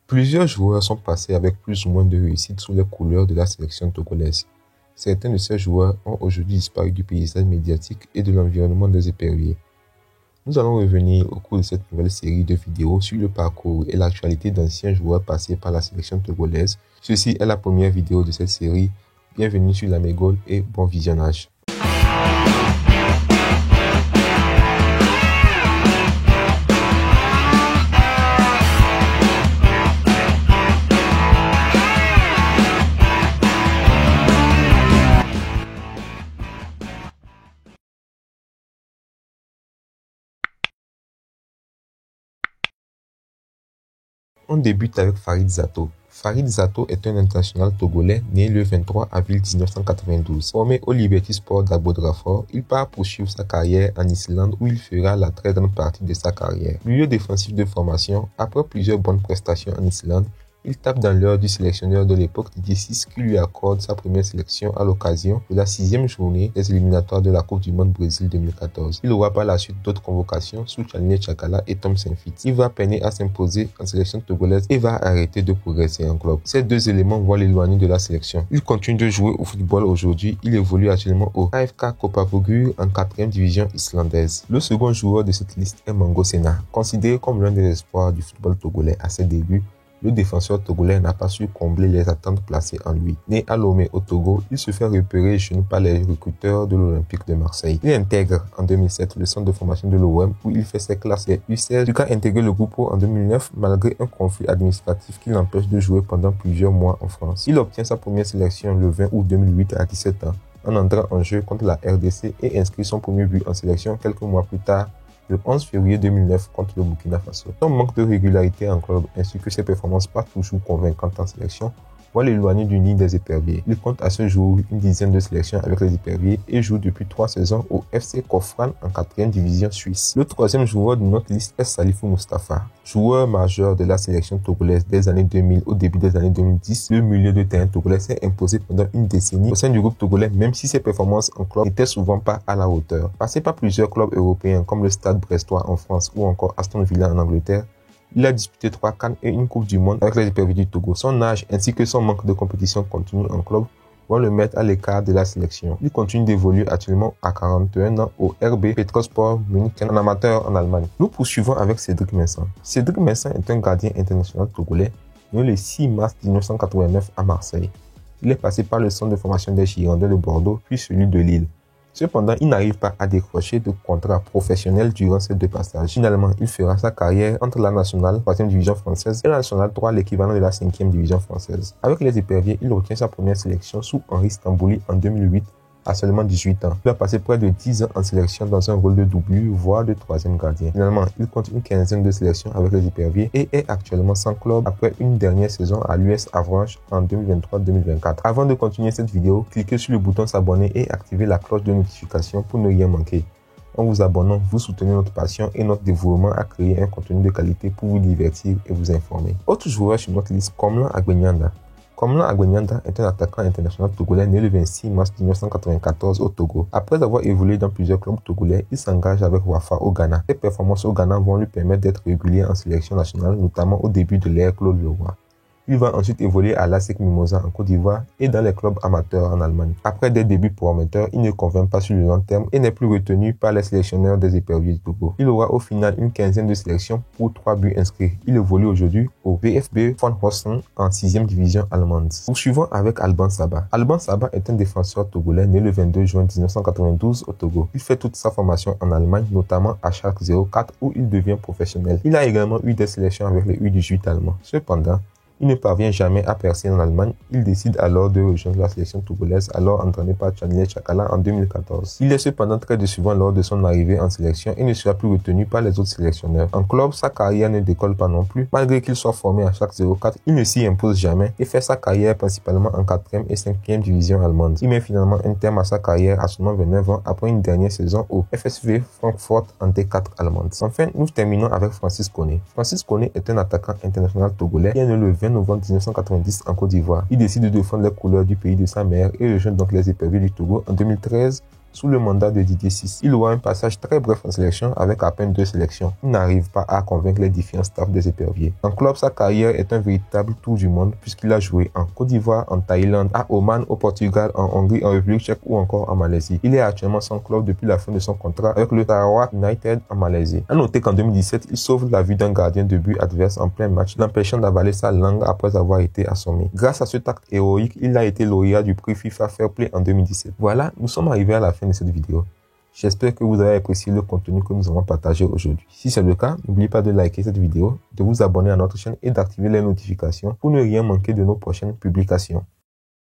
Plusieurs joueurs sont passés avec plus ou moins de réussite sous les couleurs de la sélection togolaise. Certains de ces joueurs ont aujourd'hui disparu du paysage médiatique et de l'environnement des éperviers. Nous allons revenir au cours de cette nouvelle série de vidéos sur le parcours et l'actualité d'anciens joueurs passés par la sélection togolaise. Ceci est la première vidéo de cette série. Bienvenue sur la Mégole et bon visionnage. On débute avec Farid Zato. Farid Zato est un international togolais né le 23 avril 1992. Formé au Liberty Sport d'Abodrafort, il part poursuivre sa carrière en Islande où il fera la très grande partie de sa carrière. Milieu défensif de formation, après plusieurs bonnes prestations en Islande, il tape dans l'heure du sélectionneur de l'époque Didier Six qui lui accorde sa première sélection à l'occasion de la 6e journée des éliminatoires de la Coupe du Monde Brésil 2014. Il aura par la suite d'autres convocations sous Tchalné Tchakala et Tom Saintfiet. Il va peiner à s'imposer en sélection togolaise et va arrêter de progresser en club. Ces deux éléments vont l'éloigner de la sélection. Il continue de jouer au football aujourd'hui. Il évolue actuellement au AFK Kopavogur en 4e division islandaise. Le second joueur de cette liste est Mango Sena. Considéré comme l'un des espoirs du football togolais à ses débuts, le défenseur togolais n'a pas su combler les attentes placées en lui. Né à Lomé au Togo, il se fait repérer jeune par les recruteurs de l'Olympique de Marseille. Il intègre en 2007 le centre de formation de l'OM où il fait ses classes U16 jusqu'à intégrer le groupe en 2009 malgré un conflit administratif qui l'empêche de jouer pendant plusieurs mois en France. Il obtient sa première sélection le 20 août 2008 à 17 ans en entrant en jeu contre la RDC et inscrit son premier but en sélection quelques mois plus tard, le 11 février 2009 contre le Burkina Faso. Son manque de régularité en club ainsi que ses performances pas toujours convaincantes en sélection vont l'éloigner du nid des éperviers. Il compte à ce jour une dizaine de sélections avec les éperviers et joue depuis 3 saisons au FC Kofran en 4e division suisse. Le troisième joueur de notre liste est Salifou Mustafa. Joueur majeur de la sélection togolaise des années 2000 au début des années 2010, le milieu de terrain togolais s'est imposé pendant une décennie au sein du groupe togolais même si ses performances en club n'étaient souvent pas à la hauteur. Passé par plusieurs clubs européens comme le Stade Brestois en France ou encore Aston Villa en Angleterre, il a disputé 3 CAN et une Coupe du Monde avec les éperviers du Togo. Son âge ainsi que son manque de compétition continue en club vont le mettre à l'écart de la sélection. Il continue d'évoluer actuellement à 41 ans au RB Petrosport München en amateur en Allemagne. Nous poursuivons avec Cédric Vincent. Cédric Vincent est un gardien international togolais né le 6 mars 1989 à Marseille. Il est passé par le centre de formation des Girondins de Bordeaux puis celui de Lille. Cependant, il n'arrive pas à décrocher de contrat professionnel durant ces deux passages. Finalement, il fera sa carrière entre la nationale 3e division française et la nationale 3, l'équivalent de la 5e division française. Avec les éperviers, il obtient sa première sélection sous Henri Stambouli en 2008 à seulement 18 ans. Il a passé près de 10 ans en sélection dans un rôle de doublure, voire de 3e gardien. Finalement, il compte une quinzaine de sélections avec les éperviers et est actuellement sans club après une dernière saison à l'US Avranches en 2023-2024. Avant de continuer cette vidéo, cliquez sur le bouton s'abonner et activez la cloche de notification pour ne rien manquer. En vous abonnant, vous soutenez notre passion et notre dévouement à créer un contenu de qualité pour vous divertir et vous informer. Autre joueur sur notre liste, Komlan Agbenyanda. Komlan Agbenyanda est un attaquant international togolais né le 26 mars 1994 au Togo. Après avoir évolué dans plusieurs clubs togolais, il s'engage avec Wafa au Ghana. Ses performances au Ghana vont lui permettre d'être régulier en sélection nationale, notamment au début de l'ère Claude Leroy. Il va ensuite évoluer à l'ASEC Mimosa en Côte d'Ivoire et dans les clubs amateurs en Allemagne. Après des débuts prometteurs, il ne convainc pas sur le long terme et n'est plus retenu par les sélectionneurs des éperviers du Togo. Il aura au final une quinzaine de sélections pour 3 buts inscrits. Il évolue aujourd'hui au VfB von Horsten en 6e division allemande. Poursuivons avec Alban Saba. Alban Saba est un défenseur togolais né le 22 juin 1992 au Togo. Il fait toute sa formation en Allemagne, notamment à Schalke 04 où il devient professionnel. Il a également eu des sélections avec les U18 allemands. Cependant, il ne parvient jamais à percer en Allemagne. Il décide alors de rejoindre la sélection togolaise, alors entraînée par Tchalné Tchakala en 2014. Il est cependant très décevant lors de son arrivée en sélection et ne sera plus retenu par les autres sélectionneurs. En club, sa carrière ne décolle pas non plus. Malgré qu'il soit formé à Schalke 04, il ne s'y impose jamais et fait sa carrière principalement en 4e et 5e division allemande. Il met finalement un terme à sa carrière à seulement 29 ans après une dernière saison au FSV Francfort en D4 allemande. Enfin, nous terminons avec Francis Koné. Francis Koné est un attaquant international togolais qui est né le 20 novembre 1990 en Côte d'Ivoire. Il décide de défendre les couleurs du pays de sa mère et rejoint donc les éperviers du Togo en 2013 Sous le mandat de Didier Sissi, il aura un passage très bref en sélection avec à peine 2 sélections. Il n'arrive pas à convaincre les différents staffs des éperviers. En club, sa carrière est un véritable tour du monde puisqu'il a joué en Côte d'Ivoire, en Thaïlande, à Oman, au Portugal, en Hongrie, en République tchèque ou encore en Malaisie. Il est actuellement sans club depuis la fin de son contrat avec le Sarawak United en Malaisie. A noter qu'en 2017, il sauve la vie d'un gardien de but adverse en plein match, l'empêchant d'avaler sa langue après avoir été assommé. Grâce à cet acte héroïque, il a été lauréat du prix FIFA Fair Play en 2017. Voilà, nous sommes arrivés à la fin de cette vidéo. J'espère que vous avez apprécié le contenu que nous avons partagé aujourd'hui. Si c'est le cas, n'oubliez pas de liker cette vidéo, de vous abonner à notre chaîne et d'activer les notifications pour ne rien manquer de nos prochaines publications.